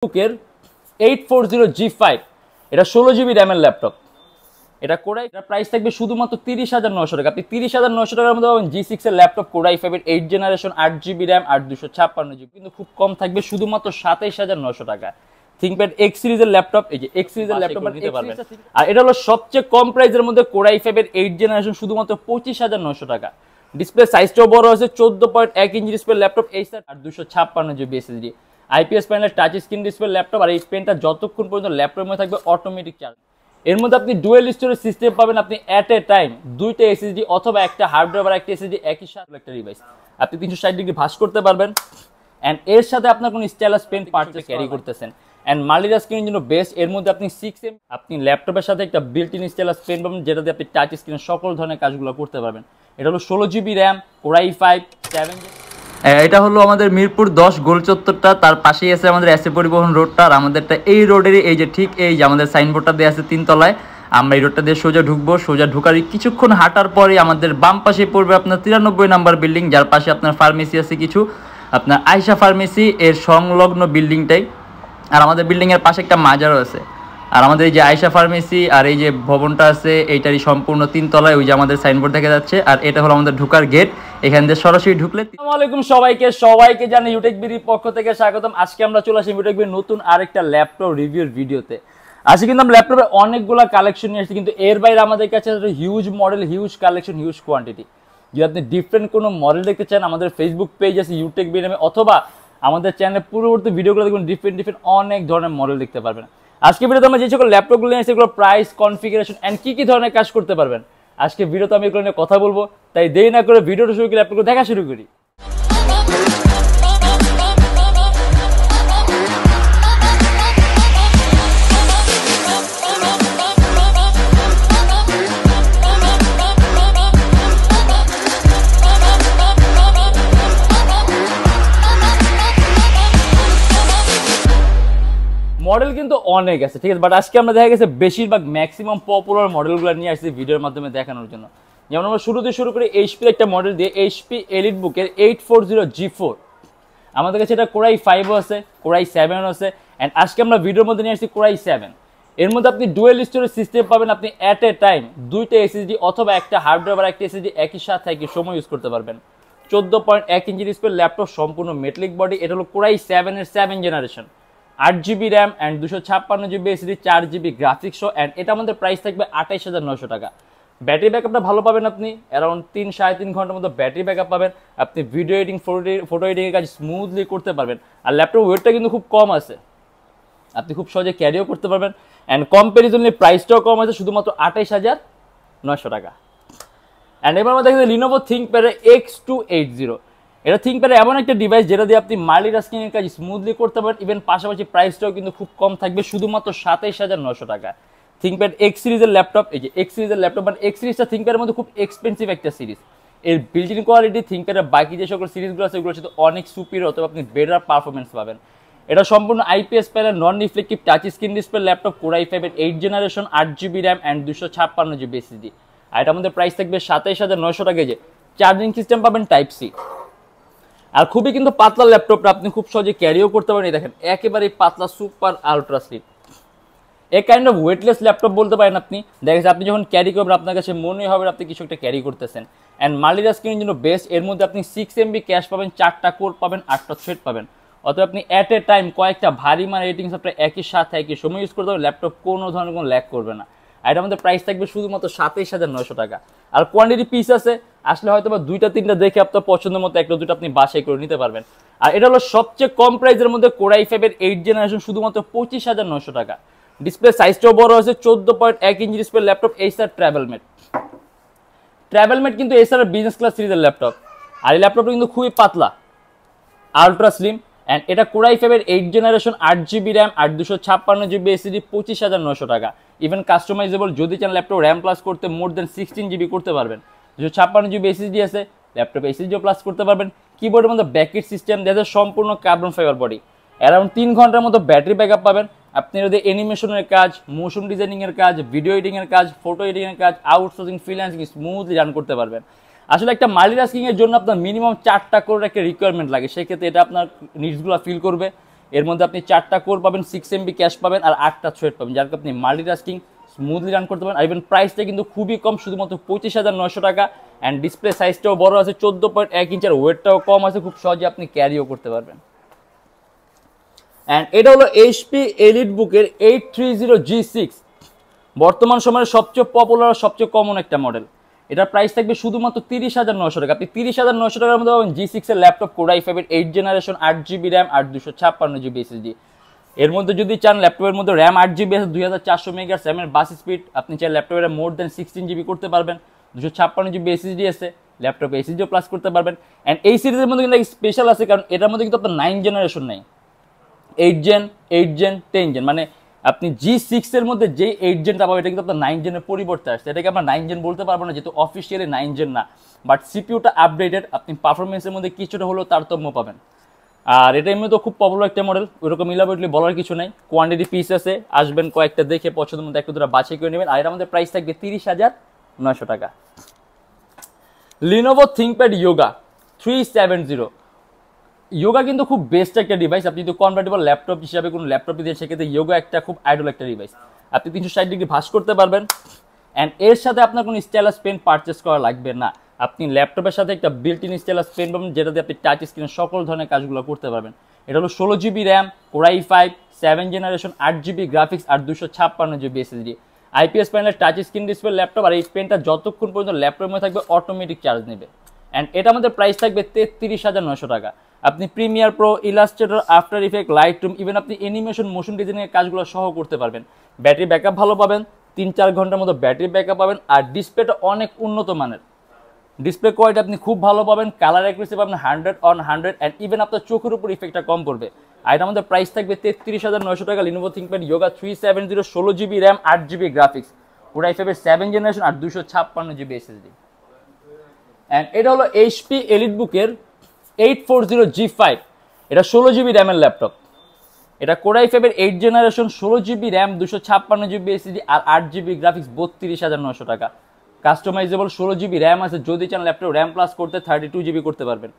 বুকের 840G5 এটা 16GB র্যামের ল্যাপটপ। এটা কোরাই, এটার প্রাইস থাকবে শুধুমাত্র 30,900 টাকা। আপনি 30,900 টাকার মধ্যে পাবেন G6 এর ল্যাপটপ কোরাই 5 এর 8 জেনারেশন 8GB র্যাম আর 256GB, কিন্তু খুব কম থাকবে শুধুমাত্র 27,900 টাকা। থিংকপ্যাড X সিরিজের ল্যাপটপ, এই যে X সিরিজের ল্যাপটপ নিতে পারবেন। আর এটা হলো সবচেয়ে কম প্রাইসের মধ্যে কোরাই 5 এর 8 জেনারেশন শুধুমাত্র 25,900 টাকা। ডিসপ্লে সাইজটাও বড় আছে, 14.1 ইঞ্চি ডিসপ্লে ল্যাপটপ এইচআর আর 256GB SSD, IPS panel, touch screen display laptop. আর এই পেনটা যতক্ষণ পর্যন্ত ল্যাপটপের মধ্যে থাকবে অটোমেটিক চার্জ। এর মধ্যে আপনি ডুয়েল স্টোরেজ সিস্টেম পাবেন, আপনি অ্যাট এ টাইম দুইটা এসএসডি অথবা একটা হার্ড ড্রাইভ আর একটা এসএসডি একই সাথে একটা ডিভাইস আপনি 360 ডিগ্রি ভাঁজ করতে পারবেন। এন্ড এর সাথে আপনার কোনো স্টাইলাস পেন পার্টস ক্যারি করতেছেন এন্ড মাল্টিটাস্কিং জন্য বেস্ট। এর মধ্যে আপনি 6M আপনি ল্যাপটপের সাথে একটা বিল্ট ইন স্টাইলাস পেন পাবেন, যেটা দিয়ে আপনি টাচ স্ক্রিনে সকল ধরনের কাজগুলো করতে পারবেন। এটা হলো 16GB র্যাম, কোরাই 5 7। এটা হলো আমাদের মিরপুর 10 গোল চত্বরটা, তার পাশেই আছে আমাদের এসএ পরিবহন রোডটা। আর আমাদেরটা এই রোডেরই, এই যে ঠিক এই যে আমাদের সাইনবোর্ডটা দেওয়া আছে 3 তলায়। আমরা এই রোডটা দিয়ে সোজা ঢুকবো, সোজা ঢুকার কিছুক্ষণ হাঁটার পরে আমাদের বাম পাশে পড়বে আপনার 93 নাম্বার বিল্ডিং, যার পাশে আপনার ফার্মেসি আছে কিছু, আপনার আয়শা ফার্মেসি এর সংলগ্ন বিল্ডিংটাই। আর আমাদের বিল্ডিংয়ের পাশে একটা মাজারও আছে। আর আমাদের এই যে আয়শা ফার্মেসি আর এই যে ভবনটা আছে এইটারই সম্পূর্ণ 3 তলায়, ওই যে আমাদের সাইনবোর্ড দেখা যাচ্ছে। আর এটা হলো আমাদের ঢোকার গেট, এখান দিয়ে সরাসরি ঢুকলে। আসসালামু আলাইকুম সবাইকে জানাই ইউটেকবির পক্ষ থেকে স্বাগতম। আজকে আমরা চলে আসি ইউটেকবির নতুন আরেকটা ল্যাপটপ রিভিউর ভিডিওতে। আজকে কিন্তু আমরা ল্যাপটপের অনেকগুলো কালেকশন নিয়ে আসছি, কিন্তু এর বাইরে আমাদের কাছে huge model, huge collection, huge quantity. যদি আপনি ডিফারেন্ট কোনো মডেল দেখতে চান, আমাদের ফেসবুক পেজ আছে ইউটেকবি নামে, অথবা আমাদের চ্যানেলে পূর্ববর্তী ভিডিওগুলো দেখবেন, ডিফারেন্ট অনেক ধরনের মডেল দেখতে পারবেন। আজকে ভিডিওতে আমরা যে সকল ল্যাপটপগুলো নিয়ে আসছি, এগুলো প্রাইস, কনফিগারেশন এন্ড কি ধরনের কাজ করতে পারবেন, আজকে ভিডিওতে আমি এগুলো নিয়ে কথা বলবো। তাই দেরি না করে ভিডিওটা শুরু করে ল্যাপটপগুলো দেখা শুরু করি। মডেল কিন্তু অনেক আছে, ঠিক আছে, বাট আজকে আমরা দেখা গেছে বেশিরভাগ ম্যাক্সিমাম পপুলার মডেলগুলো নিয়ে আসছি ভিডিওর মাধ্যমে দেখানোর জন্য। যেমন আমরা শুরুতে শুরু করি এইচপির একটা মডেল দিয়ে, এইচপি এলিট বুকের 840G4। আমাদের কাছে এটা কোরাই 5ও আছে, কোরাই 7ও আছে, অ্যান্ড আজকে আমরা ভিডিওর মধ্যে নিয়ে আসছি কোরাই 7। এর মধ্যে আপনি ডুয়েল স্টোরেজ সিস্টেম পাবেন, আপনি অ্যাট এ টাইম দুইটা এসএসডি অথবা একটা হার্ড ড্রাইভ আর একটা এসএসডি একই সাথে একই সময় ইউজ করতে পারবেন। 14.1 ইঞ্চি ডিসপ্লে ল্যাপটপ, সম্পূর্ণ মেটালিক বডি। এটা হলো কোরাই 7 এর 7 generation, 8GB RAM and 256GB SSD, 4GB graphics and এটা আমাদের প্রাইস থাকবে 28,900 টাকা। ব্যাটারি ব্যাকআপটা ভালো পাবেন, আপনি অ্যারাউন্ড 3-3.5 ঘন্টার মতো ব্যাটারি ব্যাকআপ পাবেন। আপনি ভিডিও এডিটিং, ফটো এডিটিংয়ের কাজ স্মুথলি করতে পারবেন। আর ল্যাপটপ ওয়েটটা কিন্তু খুব কম আছে, আপনি খুব সহজে ক্যারিও করতে পারবেন। অ্যান্ড কম্প্যারিজনলি প্রাইসটাও কম আছে, শুধুমাত্র 28,900 টাকা। অ্যান্ড এবার আমরা দেখি লিনোভো থিংকপ্যাড X280। এটা থিংকপ্যাড এমন একটা ডিভাইস যেটা দিয়ে আপনি মাল্টিটাস্কিং এর কাজ স্মুথলি করতে পারেন। ইভেন পাশাপাশি প্রাইসটাও কিন্তু খুব কম থাকবে, শুধুমাত্র 27,900 টাকা। থিংকপ্যাড X সিরিজের ল্যাপটপ, এই যে X সিরিজের ল্যাপটপ, মানে X সিরিজটা থিংকপ্যাডের মধ্যে খুব এক্সপেন্সিভ একটা সিরিজ। এর বিল্ট ইন কোয়ালিটি থিংকপ্যাডের বাকি যে সকল সিরিজগুলো আছে ওগুলোর সাথে অনেক সুপিরিয়র, অথবা আপনি বেটার পারফরমেন্স পাবেন। এটা সম্পূর্ণ IPS panel, non reflective touch screen display laptop, core i 5 এর 8 generation, 8GB RAM and 256GB SSD. আর এটা আমাদের প্রাইস থাকবে 27,900 টাকা। যে চার্জিং সিস্টেম পাবেন টাইপ সি। আর খুবই কিন্তু পাতলা ল্যাপটপটা, আপনি খুব সহজে ক্যারিও করতে পারেন। দেখেন একেবারে পাতলা, super ultra slim, a kind of weightless laptop বলতে পারেন আপনি। দেখেন আপনি যখন ক্যারি করবেন আপনার কাছে মনে হবে আপনি কিছু একটা ক্যারি করতেছেন। অ্যান্ড মাল্টিটাস্কিং এর জন্য বেস্ট। এর মধ্যে আপনি 6MB ক্যাশ পাবেন, 4টা কোর পাবেন, 8টা থ্রেড পাবেন, অথবা আপনি অ্যাট এ টাইম কয়েকটা ভারী মান এডিটিং সফটওয়্যার একই সাথে একই সময় ইউজ করতে পারবেন। ল্যাপটপ কোনো ধরনের কোনো ল্যাগ করবে না। আর এটা আমাদের প্রাইস থাকবে শুধুমাত্র 27,900 টাকা। আর কোয়ান্টিটি পিস আছে, আসলে হয়তো বা 2-3টা দেখে আপনার পছন্দ মতো একটা দুটো আপনি বাসায় করে নিতে পারবেন। আর এটা হলো সবচেয়ে কম প্রাইসের মধ্যে কোরাই 5 এর 8 জেনারেশন, শুধুমাত্র 25,900 টাকা। ডিসপ্লে সাইজটাও বড় আছে, 14.1 ইঞ্চি ডিসপ্লে ল্যাপটপ, এইচআর ট্রাভেলমেট কিন্তু এইচআর বিজনেস ক্লাস সিরিজের ল্যাপটপ। আর এই ল্যাপটপটা কিন্তু খুবই পাতলা, আলট্রা স্লিম, অ্যান্ড এটা কোরাই 5 এর 8 জেনারেশন, 8GB র্যাম আর 256GB এসএসডি, 25,900 টাকা। ইভেন কাস্টমাইজেবল, যদি চান ল্যাপটপ র্যাম প্লাস করতে মোর দেন 16GB করতে পারবেন। 256GB এসএসডি আছে, ল্যাপটপ এসএসডিও প্লাস করতে পারবেন। কিবোর্ডের মধ্যে ব্যাকেট সিস্টেম দেওয়া, সম্পূর্ণ কার্বন ফাইবার বডি। অ্যারাউন্ড 3 ঘন্টার মতো ব্যাটারি ব্যাকআপ পাবেন। আপনি যদি অ্যানিমেশনের কাজ, মোশন ডিজাইনিং এর কাজ, ভিডিও এডিটিং এর কাজ, ফটো এডিটিং এর কাজ, আউটসোর্সিং, ফ্রিল্যান্সিং স্মুথলি রান করতে পারবেন। আসলে একটা মাল্টিটাস্কিং এর জন্য আপনার মিনিমাম 4টা কোর একটা রিকোয়ারমেন্ট লাগে, সেক্ষেত্রে এটা আপনার নিডসগুলো ফিল করবে। এর মধ্যে আপনি 4টা কোর পাবেন, 6 MB ক্যাশ পাবেন আর 8টা থ্রেড পাবেন, যার আপনি মাল্টিটাস্কিং স্মুথলি রান করতে পারেন। আর ইভেন প্রাইসটা কিন্তু খুবই কম, শুধুমাত্র 25,900 টাকা। অ্যান্ড ডিসপ্লে সাইজটাও বড় আছে, 14.1 ইঞ্চ, আর ওয়েটটাও কম আছে, খুব সহজে আপনি ক্যারিও করতে পারবেন। অ্যান্ড এটা হলো এইচপি এলিটবুকের 830G6, বর্তমান সময়ের সবচেয়ে পপুলার সবচেয়ে কমন একটা মডেল। এটার প্রাইস থাকবে শুধুমাত্র 30,900 টাকা। আপনি 30,900 টাকার মধ্যে পাবেন G6 এর laptop, Core i5 8 generation, 8GB RAM আর 256GB SSD। এর মধ্যে যদি চান ল্যাপটপের মধ্যে র্যাম 8GB আছে, 2400 মেগাহার্টজ র্যামের বাস স্পিড, আপনি চাই ল্যাপটপের মোর দেন 16GB করতে পারবেন, 256GB SSD আছে, ল্যাপটপে SSDও প্লাস করতে পারবেন। অ্যান্ড এই সিরিজের মধ্যে কিন্তু স্পেশাল আছে, কারণ এটার মধ্যে কিন্তু আপনার 9 জেনারেশন নেই, 8 জেন, 10 জেন, মানে আপনি G6 এর মধ্যে যে 8 জেনটা পাবেন এটা কিন্তু আপনার 9 জেনের পরিবর্তে আসছে। এটাকে আমরা 9 জেন বলতে পারবো না, যেহেতু অফিসিয়ালি 9 জেন না, বাট সিপিইউটা আপডেটেড, আপনি পারফরমেন্সের মধ্যে কিছুটা হলেও তারতম্য পাবেন। আর এটা এমনি তো খুব পপুলার একটা মডেল, ওইরকম ইলাবোরেটলি বলার কিছু নাই। কোয়ান্টিটি পিস আছে, আসবেন কয়েকটা দেখে পছন্দের মধ্যে একটা দুটো বাছাই করে নেবেন। আর এটা আমাদের প্রাইস থাকবে 30,900 টাকা। Lenovo ThinkPad Yoga 370। ইয়োগা কিন্তু খুব বেস্ট একটা ডিভাইস, আপনি যদি কনভার্টেবল ল্যাপটপ হিসাবে কোনো ল্যাপটপ দিয়ে সেক্ষেত্রে ইয়োগা একটা খুব আইডল একটা ডিভাইস। আপনি 360 ডিগ্রি ভাঁজ করতে পারবেন, অ্যান্ড এর সাথে আপনার কোনো স্টাইলাস পেন পারচেস করা লাগবে না। আপনি ল্যাপটপের সাথে একটা বিল্ট ইন স্টাইলাস পেন পাবেন, যেটাতে আপনি টাচ স্ক্রিনে সকল ধরনের কাজগুলো করতে পারবেন। এটা হলো 16GB RAM, Core i5 7 generation, 8GB graphics আর 256GB SSD, IPS প্যানেলের টাচ স্ক্রিন ডিসপ্লে ল্যাপটপ। আর এই পেনটা যতক্ষণ পর্যন্ত ল্যাপটপের মধ্যে থাকবে অটোমেটিক চার্জ নেবে। অ্যান্ড এটা আমাদের প্রাইস থাকবে 33,900 টাকা। আপনি Premiere Pro, Illustrator, after effect, Lightroom, even আপনি অ্যানিমেশন, মোশন ডিজাইনের কাজগুলো সহ করতে পারবেন। ব্যাটারি ব্যাকআপ ভালো পাবেন, 3-4 ঘন্টার মতো ব্যাটারি ব্যাকআপ পাবেন। আর ডিসপ্লেটা অনেক উন্নত মানের, ডিসপ্লে কোয়ালিটি আপনি খুব ভালো পাবেন, কালার অ্যাকুরেসি পাবেন 100/100, অ্যান্ড ইভেন আপনার চোখের উপর ইফেক্টটা কম পড়বে। আর এটা আমাদের প্রাইস থাকবে 33,900 টাকা। Lenovo ThinkPad Yoga 370, 16GB RAM, 8GB graphics, Core i5 7 generation আর 256GB SSD। অ্যান্ড এটা হলো এইচপি এলিটবুকের 840G5, এটা 16GB র্যামের ল্যাপটপ। এটা Core i5 8 generation, 16GB RAM, 256GB SSD আর 8GB গ্রাফিক্স, 32,900 টাকা। কাস্টমাইজেবল 16GB র্যাম আছে, যদি চান ল্যাপটপ র্যাম প্লাস করতে 32GB করতে পারবেন,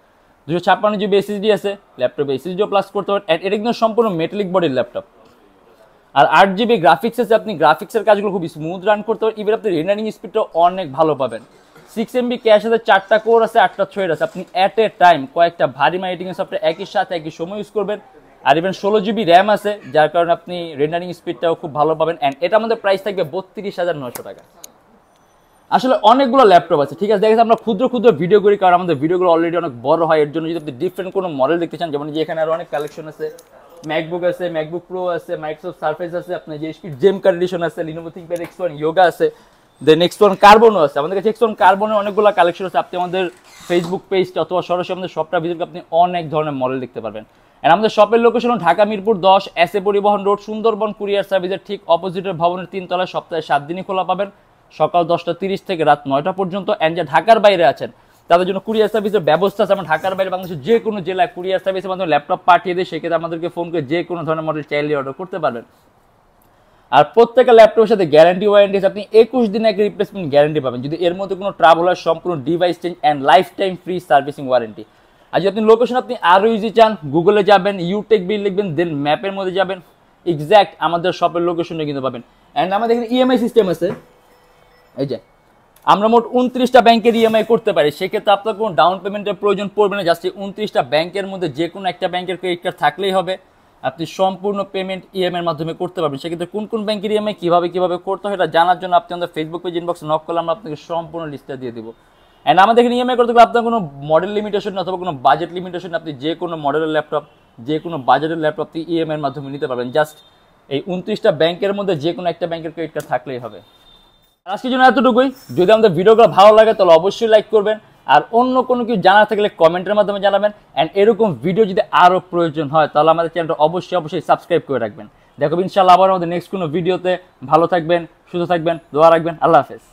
256GB SSD আছে, ল্যাপটপে SSDও প্লাস করতে পারবেন। অ্যান্ড এটা কিন্তু সম্পূর্ণ মেটালিক বডির ল্যাপটপ। আর 8GB গ্রাফিক্স আছে, আপনি গ্রাফিক্সের কাজগুলো খুব স্মুথ রান করতে পারবেন, ইভেন আপনি রেন্ডারিং স্পিডটাও অনেক ভালো পাবেন। 6 MB ক্যাশ আছে, 4টা কোর আছে, 8টা থ্রেড আছে, আপনি অ্যাট এ টাইম কয়েকটা ভারী এডিটিং সফটওয়্যার একই সাথে একই সময় ইউজ করবেন। আর ইভেন 16GB র্যাম আছে, যার কারণে আপনি রেন্ডারিং স্পিডটাও খুব ভালো পাবেন। অ্যান্ড এটা আমাদের প্রাইস থাকবে 32,900 টাকা। আসলে অনেকগুলো ল্যাপটপ আছে, ঠিক আছে, দেখেন আমরা ক্ষুদ্র ক্ষুদ্র ভিডিও করি, কারণ আমাদের ভিডিওগুলো অলরেডি অনেক বড় হয়। এর জন্য যদি আপনি ডিফারেন্ট কোনো মডেল দেখতে চান, যেমন যে এখানে আরো অনেক কালেকশন আছে, ম্যাকবুক আছে, ম্যাকবুক প্রো আছে, মাইক্রোসফট সারফেস আছে, আপনার যে এইচপি জেম এডিশন আছে, লিনোভো থিংকপ্যাড X1 ইয়োগা আছে, দেন X1 কার্বনও আছে। আমাদের কাছে X1 কার্বনের অনেকগুলো কালেকশন আছে। আপনি আমাদের ফেসবুক পেজ অথবা সরাসরি আমাদের শপটা ভিজিট করে আপনি অনেক ধরনের মডেল দেখতে পারবেন। এন্ড আমাদের শপের লোকেশন ঢাকা মিরপুর 10, এসএ পরিবহন রোড, সুন্দরবন কুরিয়ার সার্ভিসের ঠিক অপোজিটের ভবনের 3 তলায়, সপ্তাহে 7 দিনই খোলা পাবেন, সকাল 10টা 30 থেকে রাত 9টা পর্যন্ত। অ্যান্ড যে ঢাকার বাইরে আছেন তাদের জন্য কুরিয়ার সার্ভিসের ব্যবস্থা আছে। আমরা ঢাকার বাইরে বাংলাদেশের যে কোনো জেলায় কুরিয়ার সার্ভিসের মাধ্যমে ল্যাপটপ পাঠিয়ে দিই, সেক্ষেত্রে আমাদেরকে ফোন করে যে কোনো ধরনের মডেল চাইলে অর্ডার করতে পারবেন। আর প্রত্যেকটা ল্যাপটপের সাথে গ্যারান্টি ওয়ারেন্টি আছে, আপনি 21 দিনে একটা রিপ্লেসমেন্ট গ্যারান্টি পাবেন। যদি এর মধ্যে কোনো ট্রাবল হয়, সম্পূর্ণ device change and lifetime free servicing warranty. আর যদি আপনি লোকেশন আপনি আরও ইজি চান, গুগলে যাবেন, ইউটেকবি লিখবেন, দেন ম্যাপের মধ্যে যাবেন, এক্স্যাক্ট আমাদের শপের লোকেশনটা কিন্তু পাবেন। অ্যান্ড আমাদের এখানে ইএমআই সিস্টেম আছে, এই যে আমরা মোট 29টা ব্যাংকের ইএমআই করতে পারি। সেক্ষেত্রে আপনার কোনো ডাউন পেমেন্টের প্রয়োজন পড়বে না, জাস্ট 29টা ব্যাংকের মধ্যে যে কোনো একটা ব্যাংকের ক্রেডিট কার্ড থাকলেই হবে, আপনি সম্পূর্ণ পেমেন্ট ইএমআইয়ের মাধ্যমে করতে পারবেন। সেক্ষেত্রে কোন কোন ব্যাংকের ইএমআই কীভাবে করতে হয় এটা জানার জন্য আপনি আমাদের ফেসবুক পেজ ইনবক্সে নক করলে আমরা আপনাকে সম্পূর্ণ লিস্টটা দিয়ে দেবো। অ্যান্ড আমাদের এখানে ইএমআই করতে গেলে আপনার কোনো মডেল লিমিটেশন অথবা কোনো বাজেট লিমিটেশন, আপনি যে কোনো মডেলের ল্যাপটপ, যে কোনো বাজেটের ল্যাপটপ আপনি ইএমআইয়ের মাধ্যমে নিতে পারবেন। জাস্ট এই 29টা ব্যাংকের মধ্যে যে কোনো একটা ব্যাংকের ক্রেডিট কার্ড থাকলেই হবে। আজকের জন্য এতটুকুই। যদি আমাদের ভিডিওগুলো ভালো লাগে তাহলে অবশ্যই লাইক করবেন, আর অন্য কোনো কিছু জানার থাকলে কমেন্টের মাধ্যমে জানাবেন। অ্যান্ড এরকম ভিডিও যদি আরও প্রয়োজন হয় তাহলে আমাদের চ্যানেলটা অবশ্যই সাবস্ক্রাইব করে রাখবেন। দেখো ইনশাআল্লাহ আবার আমাদের নেক্সট কোনো ভিডিওতে। ভালো থাকবেন, সুস্থ থাকবেন, দোয়া রাখবেন। আল্লাহ হাফেজ।